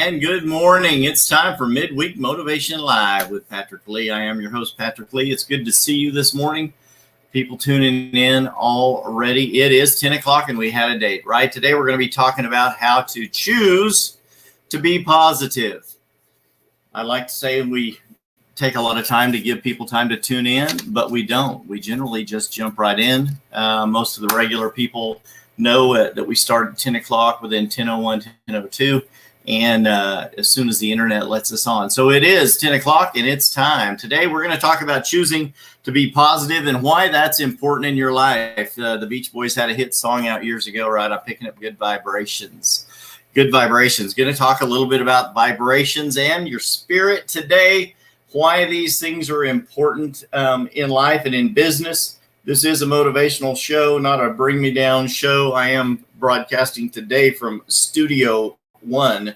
And good morning. It's time for Midweek Motivation Live with Patrick Lee. I am your host, Patrick Lee. It's good to see you this morning. People tuning in already. It is 10 o'clock and we had a date, right? Today we're going to be talking about how to choose to be positive. I like to say we take a lot of time to give people time to tune in, but we don't. We generally just jump right in. Most of the regular people know that we start at 10 o'clock within 10:01, 10:02. And as soon as the internet lets us on. So it is 10 o'clock and it's time. Today we're going to talk about choosing to be positive and why that's important in your life. The Beach Boys had a hit song out years ago, right? I'm picking up good vibrations. Good vibrations. Going to talk a little bit about vibrations and your spirit today, why these things are important in life and in business. This is a motivational show, not a bring me down show. I am broadcasting today from Studio One,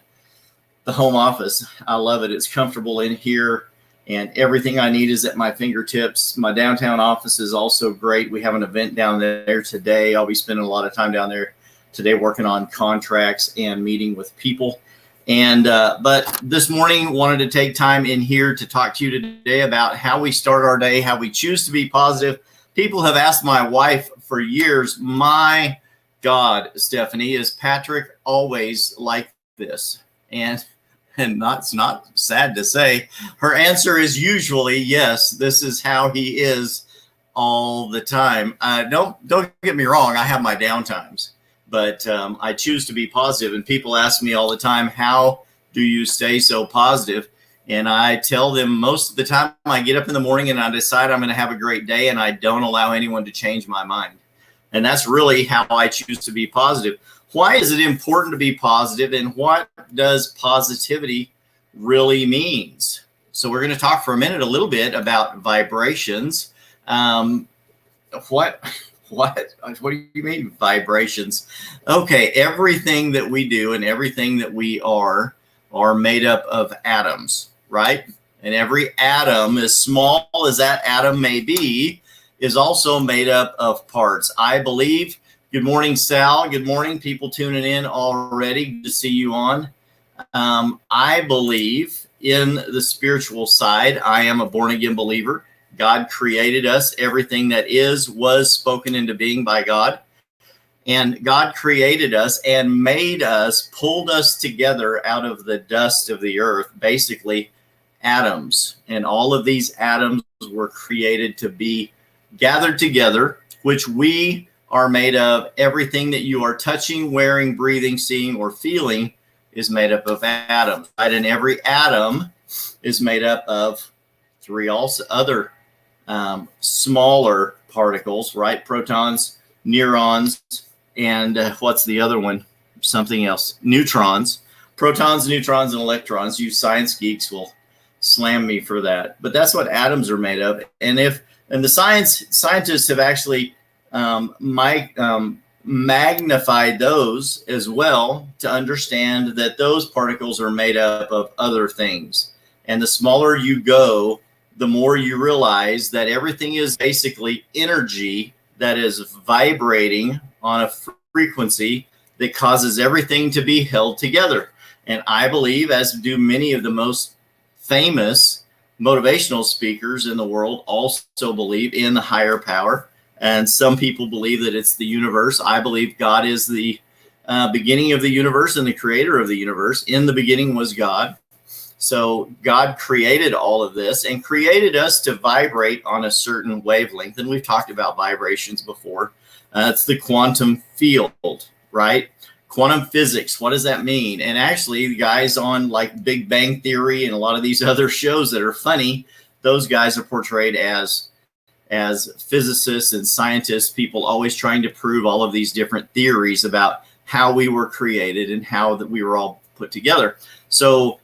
the home office. I love it. It's comfortable in here and everything I need is at my fingertips. My downtown office is also great. We have an event down there today. I'll be spending a lot of time down there today working on contracts and meeting with people. And but this morning wanted to take time in here to talk to you today about how we start our day, how we choose to be positive. People have asked my wife for years, my God, Stephanie, is Patrick always like this? And it's not sad to say, her answer is usually yes. This is how he is all the time. Don't get me wrong. I have my down times, but I choose to be positive. And people ask me all the time, how do you stay so positive? And I tell them most of the time I get up in the morning and I decide I'm going to have a great day, and I don't allow anyone to change my mind. And that's really how I choose to be positive. Why is it important to be positive, and what does positivity really means? So we're going to talk for a minute a little bit about vibrations. What do you mean vibrations? Okay, everything that we do and everything that we are made up of atoms, right? And every atom, as small as that atom may be, is also made up of parts. I believe. Good morning, Sal. Good morning, people tuning in already. Good to see you on. I believe in the spiritual side. I am a born-again believer. God created us. Everything that was spoken into being by God. And God created us and made us, pulled us together out of the dust of the earth, basically atoms. And all of these atoms were created to be gathered together, which we are made of. Everything that you are touching, wearing, breathing, seeing, or feeling is made up of atoms, right? And every atom is made up of three also other smaller particles, right? Protons, neurons, and what's the other one? Something else. Neutrons. Protons, neutrons, and electrons. You science geeks will slam me for that. But that's what atoms are made of. And the scientists have actually magnified those as well to understand that those particles are made up of other things. And the smaller you go, the more you realize that everything is basically energy that is vibrating on a frequency that causes everything to be held together. And I believe, as do many of the most famous motivational speakers in the world, also believe in the higher power. And some people believe that it's the universe. I believe God is the beginning of the universe and the creator of the universe. In the beginning was God. So God created all of this and created us to vibrate on a certain wavelength. And we've talked about vibrations before. It's the quantum field, right? Quantum physics. What does that mean? And actually, the guys on like Big Bang Theory and a lot of these other shows that are funny, those guys are portrayed as physicists and scientists, people always trying to prove all of these different theories about how we were created and how that we were all put together. So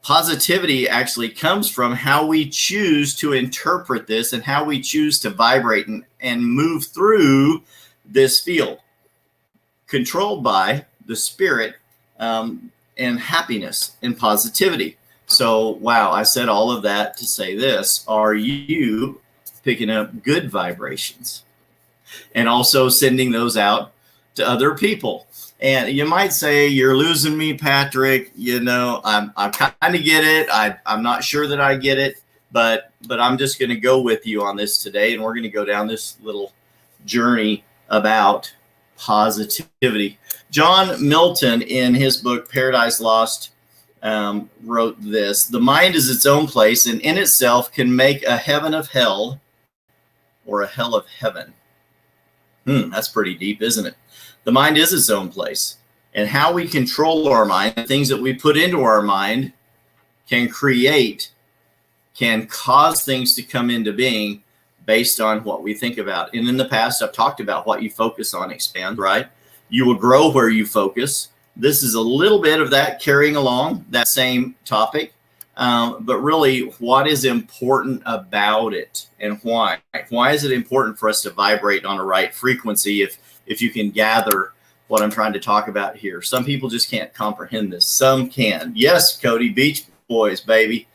positivity actually comes from how we choose to interpret this and how we choose to vibrate and move through this field, controlled by the spirit and happiness and positivity. So, wow, I said all of that to say this. Are you picking up good vibrations and also sending those out to other people. And you might say, you're losing me, Patrick. I kind of get it. I'm not sure that I get it, but I'm just going to go with you on this today. And we're going to go down this little journey about positivity. John Milton, in his book, Paradise Lost, wrote this: the mind is its own place, and in itself can make a heaven of hell or a hell of heaven. That's pretty deep, isn't it? The mind is its own place, and how we control our mind, the things that we put into our mind, can cause things to come into being based on what we think about. And in the past, I've talked about what you focus on expands, right? You will grow where you focus. This is a little bit of that, carrying along that same topic. But really, what is important about it, and why? Why is it important for us to vibrate on a right frequency? If you can gather what I'm trying to talk about here. Some people just can't comprehend this. Some can. Yes, Cody, Beach Boys, baby.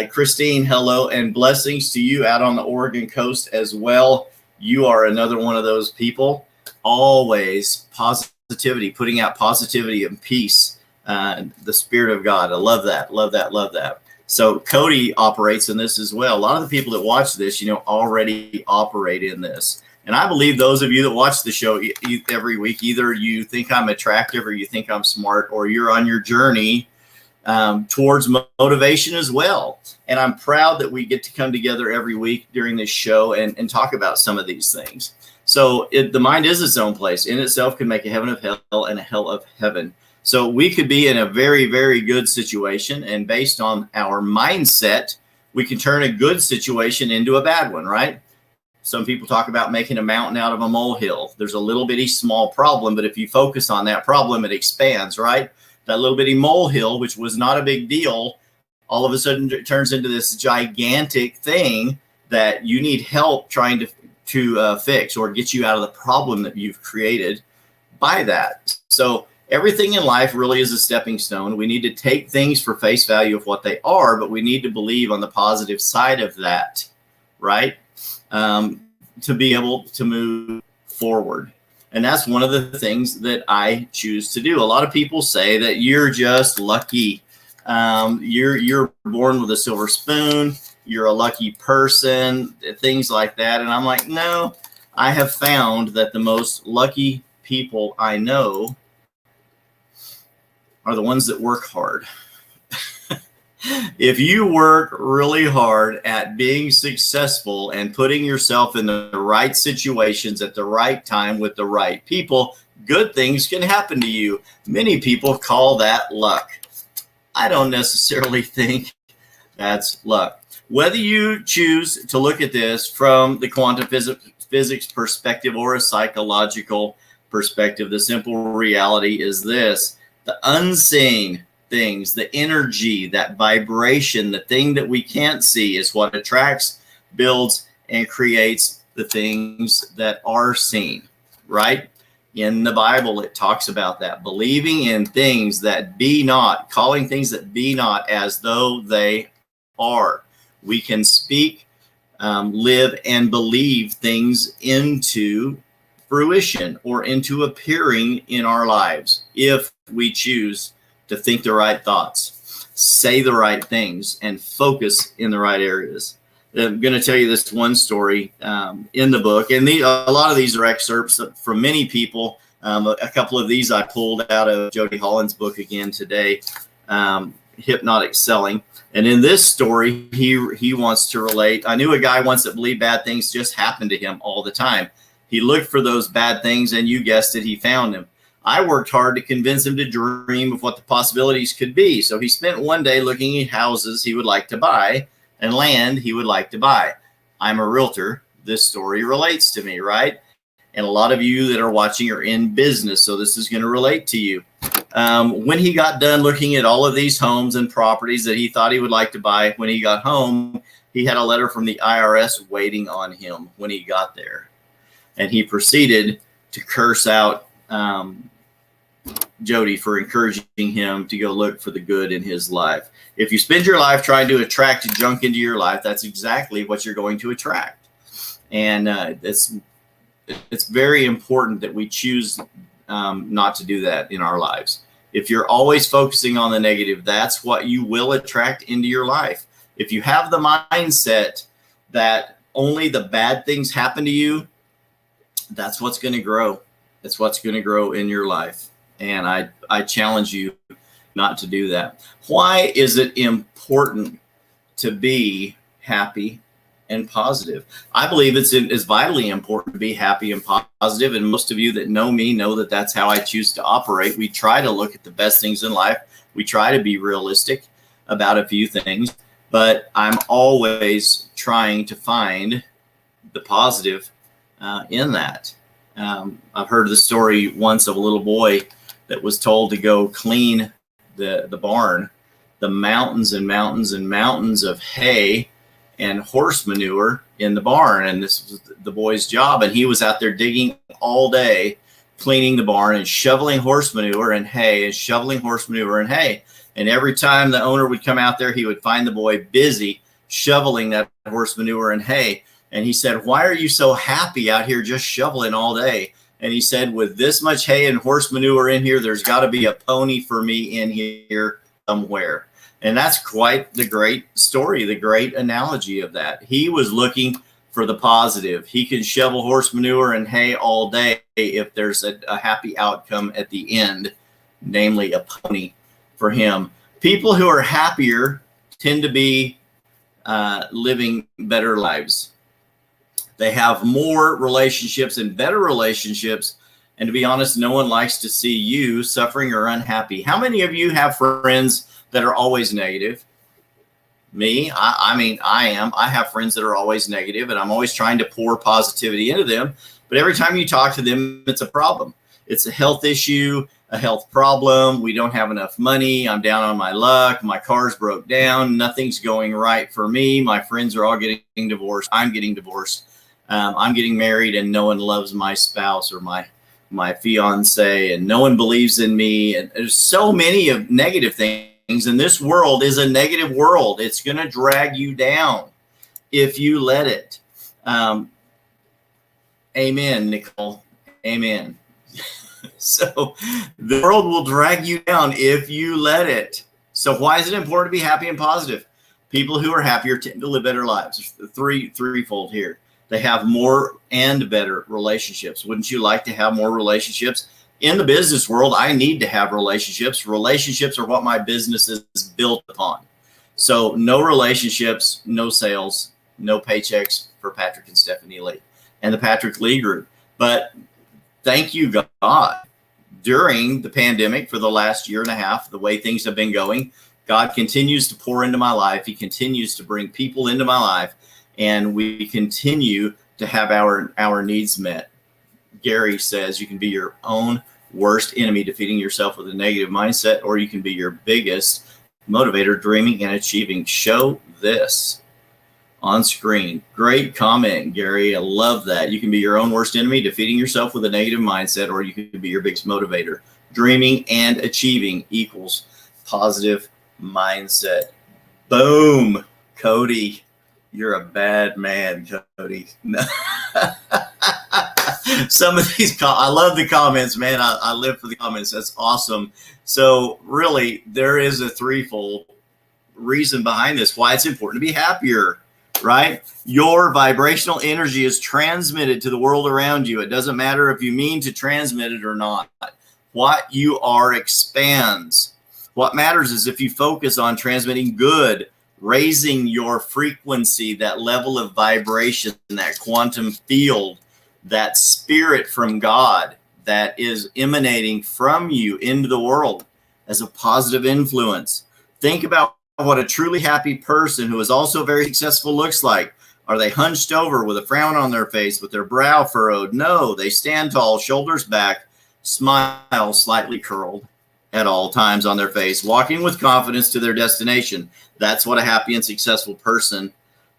Christine, hello, and blessings to you out on the Oregon coast as well. You are another one of those people. Always positivity, putting out positivity and peace. The Spirit of God. I love that, love that, love that. So Cody operates in this as well. A lot of the people that watch this, already operate in this. And I believe those of you that watch the show every week, either you think I'm attractive or you think I'm smart, or you're on your journey towards motivation as well. And I'm proud that we get to come together every week during this show and talk about some of these things. So the mind is its own place. In itself can make a heaven of hell and a hell of heaven. So we could be in a very, very good situation, and based on our mindset, we can turn a good situation into a bad one, right? Some people talk about making a mountain out of a molehill. There's a little bitty small problem, but if you focus on that problem, it expands, right? That little bitty molehill, which was not a big deal, all of a sudden it turns into this gigantic thing that you need help trying to fix or get you out of the problem that you've created by that. So everything in life really is a stepping stone. We need to take things for face value of what they are, but we need to believe on the positive side of that, right? To be able to move forward. And that's one of the things that I choose to do. A lot of people say that you're just lucky. You're born with a silver spoon. You're a lucky person, things like that. And I'm like, no, I have found that the most lucky people I know are the ones that work hard. If you work really hard at being successful and putting yourself in the right situations at the right time with the right people, good things can happen to you. Many people call that luck. I don't necessarily think that's luck. Whether you choose to look at this from the quantum physics perspective or a psychological perspective, the simple reality is this: the unseen things, the energy, that vibration, the thing that we can't see is what attracts, builds, and creates the things that are seen, right? In the Bible, it talks about that. Believing in things that be not, calling things that be not as though they are. We can speak, live, and believe things into fruition or into appearing in our lives if we choose to think the right thoughts, say the right things, and focus in the right areas. I'm going to tell you this one story in the book, and a lot of these are excerpts from many people. A couple of these I pulled out of Jody Holland's book again today, Hypnotic Selling. And in this story, he wants to relate. I knew a guy once that believed bad things just happened to him all the time. He looked for those bad things, and you guessed it, he found them. I worked hard to convince him to dream of what the possibilities could be. So he spent one day looking at houses he would like to buy and land he would like to buy. I'm a realtor. This story relates to me, right? And a lot of you that are watching are in business, so this is going to relate to you. When he got done looking at all of these homes and properties that he thought he would like to buy, when he got home, he had a letter from the IRS waiting on him when he got there. And he proceeded to curse out Jody for encouraging him to go look for the good in his life. If you spend your life trying to attract junk into your life, that's exactly what you're going to attract. And it's very important that we choose not to do that in our lives. If you're always focusing on the negative, that's what you will attract into your life. If you have the mindset that only the bad things happen to you, that's what's going to grow. That's what's going to grow in your life. And I challenge you not to do that. Why is it important to be happy and positive? I believe it's vitally important to be happy and positive. And most of you that know me know that that's how I choose to operate. We try to look at the best things in life. We try to be realistic about a few things, but I'm always trying to find the positive in that. I've heard the story once of a little boy that was told to go clean the barn, the mountains and mountains and mountains of hay and horse manure in the barn. And this was the boy's job. And he was out there digging all day, cleaning the barn and shoveling horse manure and hay and shoveling horse manure and hay. And every time the owner would come out there, he would find the boy busy shoveling that horse manure and hay. And he said, "Why are you so happy out here just shoveling all day?" And he said, "With this much hay and horse manure in here, there's got to be a pony for me in here somewhere." And that's quite the great story, the great analogy of that. He was looking for the positive. He can shovel horse manure and hay all day if there's a happy outcome at the end, namely a pony for him. People who are happier tend to be living better lives. They have more relationships and better relationships. And to be honest, no one likes to see you suffering or unhappy. How many of you have friends that are always negative? Me, I mean, I am. I have friends that are always negative, and I'm always trying to pour positivity into them. But every time you talk to them, it's a problem. It's a health issue, a health problem. We don't have enough money. I'm down on my luck. My car's broke down. Nothing's going right for me. My friends are all getting divorced. I'm getting divorced. I'm getting married, and no one loves my spouse or my fiance, and no one believes in me. And there's so many of negative things. And this world is a negative world. It's going to drag you down if you let it. Amen, Nicole. Amen. So the world will drag you down if you let it. So why is it important to be happy and positive? People who are happier tend to live better lives. Threefold here. They have more and better relationships. Wouldn't you like to have more relationships? In the business world, I need to have relationships. Relationships are what my business is built upon. So no relationships, no sales, no paychecks for Patrick and Stephanie Lee and the Patrick Lee Group. But thank you, God. During the pandemic for the last year and a half, the way things have been going, God continues to pour into my life. He continues to bring people into my life, and we continue to have our needs met. Gary says you can be your own worst enemy, defeating yourself with a negative mindset, or you can be your biggest motivator, dreaming and achieving. Show this on screen. Great comment, Gary. I love that. You can be your own worst enemy, defeating yourself with a negative mindset, or you can be your biggest motivator. Dreaming and achieving equals positive mindset. Boom, Cody. You're a bad man, Cody. Some of these, I love the comments, man. I live for the comments. That's awesome. So really, there is a threefold reason behind this, why it's important to be happier, right? Your vibrational energy is transmitted to the world around you. It doesn't matter if you mean to transmit it or not. What you are expands. What matters is if you focus on transmitting good, raising your frequency, that level of vibration, that quantum field, that spirit from God that is emanating from you into the world as a positive influence. Think about what a truly happy person who is also very successful looks like. Are they hunched over with a frown on their face, with their brow furrowed? No, they stand tall, shoulders back, smile slightly curled at all times on their face, walking with confidence to their destination. That's what a happy and successful person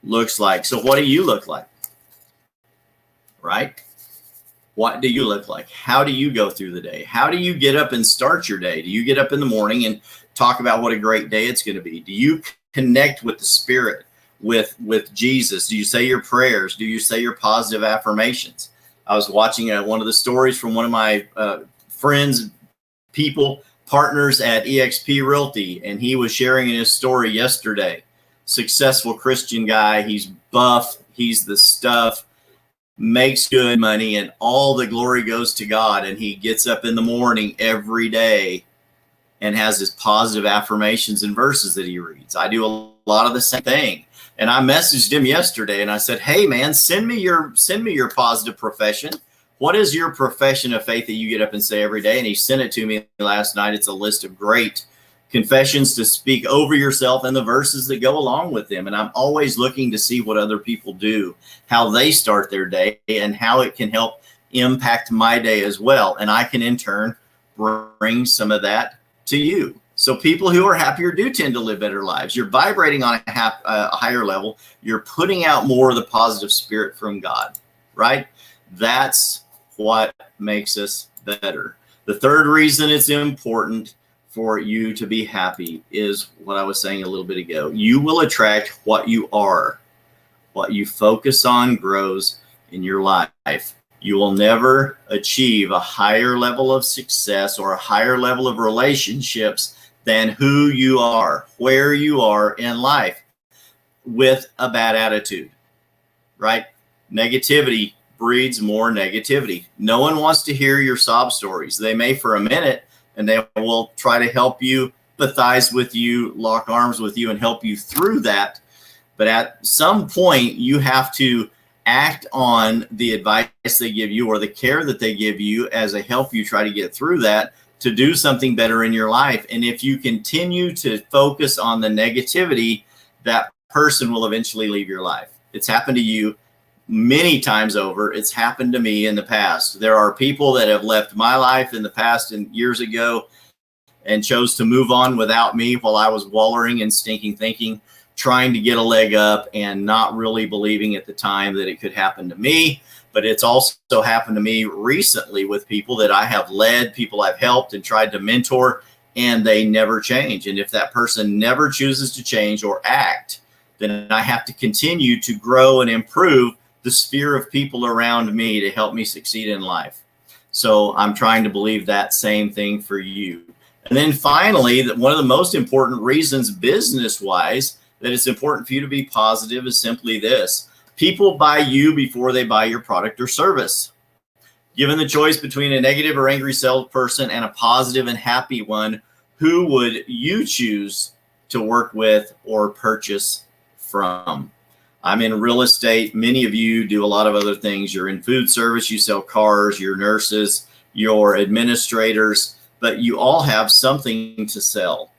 looks like. So what do you look like? Right? What do you look like? How do you go through the day? How do you get up and start your day? Do you get up in the morning and talk about what a great day it's going to be? Do you connect with the Spirit, with Jesus? Do you say your prayers? Do you say your positive affirmations? I was watching one of the stories from one of my friends, partners at eXp Realty, and he was sharing his story yesterday. Successful Christian guy. He's buff. He's the stuff. Makes good money, and all the glory goes to God. And he gets up in the morning every day and has his positive affirmations and verses that he reads. I do a lot of the same thing. And I messaged him yesterday and I said, hey man, send me your positive profession. What is your profession of faith that you get up and say every day? And he sent it to me last night. It's a list of great confessions to speak over yourself and the verses that go along with them. And I'm always looking to see what other people do, how they start their day, and how it can help impact my day as well. And I can in turn bring some of that to you. So people who are happier do tend to live better lives. You're vibrating on a higher level. You're putting out more of the positive spirit from God, right? That's what makes us better. The third reason it's important for you to be happy is what I was saying a little bit ago. You will attract what you are. What you focus on grows in your life. You will never achieve a higher level of success or a higher level of relationships than who you are, where you are in life, with a bad attitude, right? Negativity breeds more negativity. No one wants to hear your sob stories. They may for a minute, and they will try to help you, empathize with you, lock arms with you, and help you through that. But at some point, you have to act on the advice they give you or the care that they give you as a help you try to get through that to do something better in your life. And if you continue to focus on the negativity, that person will eventually leave your life. It's happened to you many times over. It's happened to me in the past. There are people that have left my life in the past and years ago and chose to move on without me while I was wallowing in stinking thinking, trying to get a leg up and not really believing at the time that it could happen to me. But it's also happened to me recently with people that I have led, people I've helped and tried to mentor, and they never change. And if that person never chooses to change or act, then I have to continue to grow and improve the sphere of people around me to help me succeed in life. So I'm trying to believe that same thing for you. And then finally, that one of the most important reasons business-wise that it's important for you to be positive is simply this. People buy you before they buy your product or service. Given the choice between a negative or angry salesperson and a positive and happy one, who would you choose to work with or purchase from? I'm in real estate. Many of you do a lot of other things. You're in food service, you sell cars, you're nurses, you're administrators, but you all have something to sell.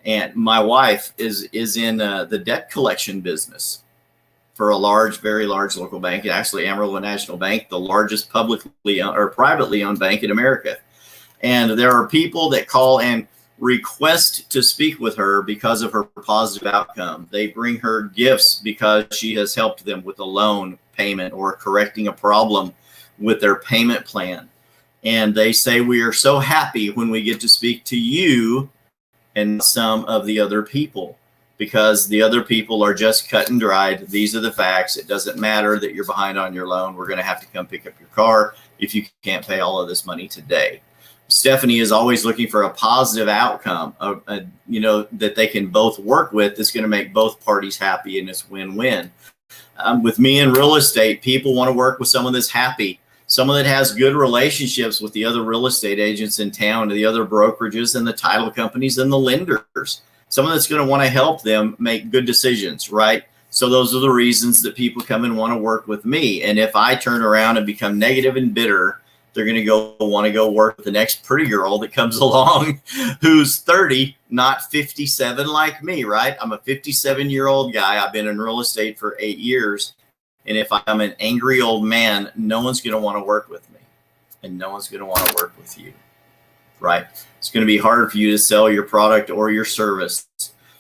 And my wife is in the debt collection business for a very large local bank, actually Amarillo National Bank, the largest publicly or privately owned bank in America. And there are people that call and request to speak with her because of her positive outcome. They bring her gifts because she has helped them with a loan payment or correcting a problem with their payment plan. And they say, we are so happy when we get to speak to you and some of the other people, because the other people are just cut and dried. These are the facts. It doesn't matter that you're behind on your loan. We're going to have to come pick up your car if you can't pay all of this money today. Stephanie is always looking for a positive outcome, that they can both work with. That's going to make both parties happy, and it's win-win. With me in real estate, people want to work with someone that's happy, someone that has good relationships with the other real estate agents in town, the other brokerages and the title companies and the lenders, someone that's going to want to help them make good decisions, right? So those are the reasons that people come and want to work with me. And if I turn around and become negative and bitter, they're going to want to go work with the next pretty girl that comes along who's 30, not 57 like me, right? I'm a 57-year-old guy. I've been in real estate for 8 years. And if I'm an angry old man, no one's going to want to work with me. And no one's going to want to work with you, right? It's going to be hard for you to sell your product or your service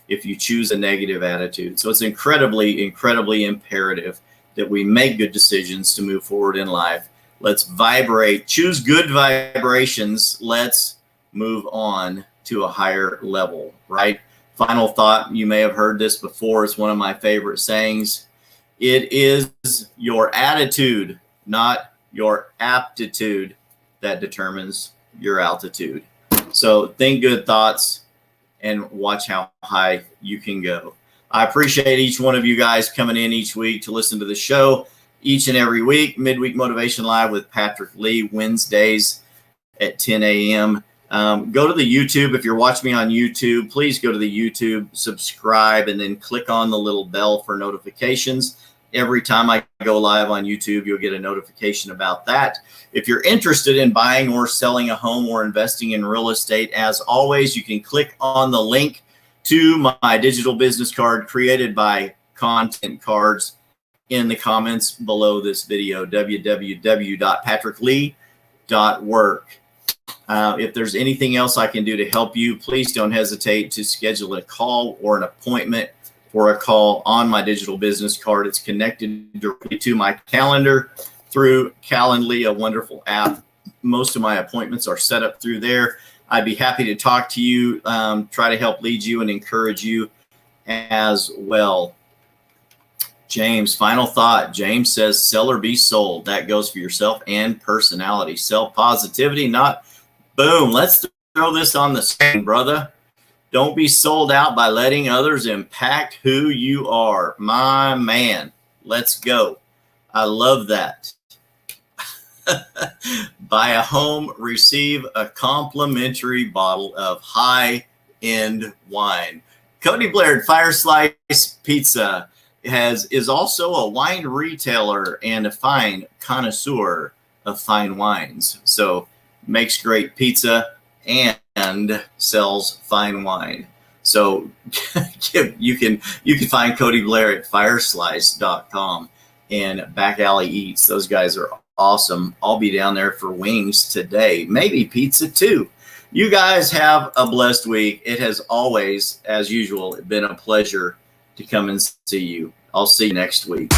if you choose a negative attitude. So it's incredibly, incredibly imperative that we make good decisions to move forward in life. Let's vibrate, choose good vibrations. Let's move on to a higher level, right? Final thought, you may have heard this before. It's one of my favorite sayings. It is your attitude, not your aptitude that determines your altitude. So think good thoughts and watch how high you can go. I appreciate each one of you guys coming in each week to listen to the show each and every week. Midweek Motivation Live with Patrick Lee, Wednesdays at 10 a.m. Go to the YouTube. If you're watching me on YouTube, please go to the YouTube, subscribe, and then click on the little bell for notifications. Every time I go live on YouTube, you'll get a notification about that. If you're interested in buying or selling a home or investing in real estate, as always, you can click on the link to my digital business card created by Content Cards in the comments below this video, www.patricklee.work. If there's anything else I can do to help you, please don't hesitate to schedule a call or an appointment for a call on my digital business card. It's connected directly to my calendar through Calendly, a wonderful app. Most of my appointments are set up through there. I'd be happy to talk to you, try to help lead you and encourage you as well. James, final thought. James says, sell or be sold. That goes for yourself and personality. Sell positivity, not boom. Let's throw this on the screen, brother. Don't be sold out by letting others impact who you are. My man, let's go. I love that. Buy a home, receive a complimentary bottle of high-end wine. Cody Blair at Fire Slice Pizza is also a wine retailer and a fine connoisseur of fine wines. So makes great pizza and sells fine wine. So you can find Cody Blair at fireslice.com and Back Alley Eats. Those guys are awesome. I'll be down there for wings today, maybe pizza too. You guys have a blessed week. It has always, as usual, been a pleasure to come and see you. I'll see you next week.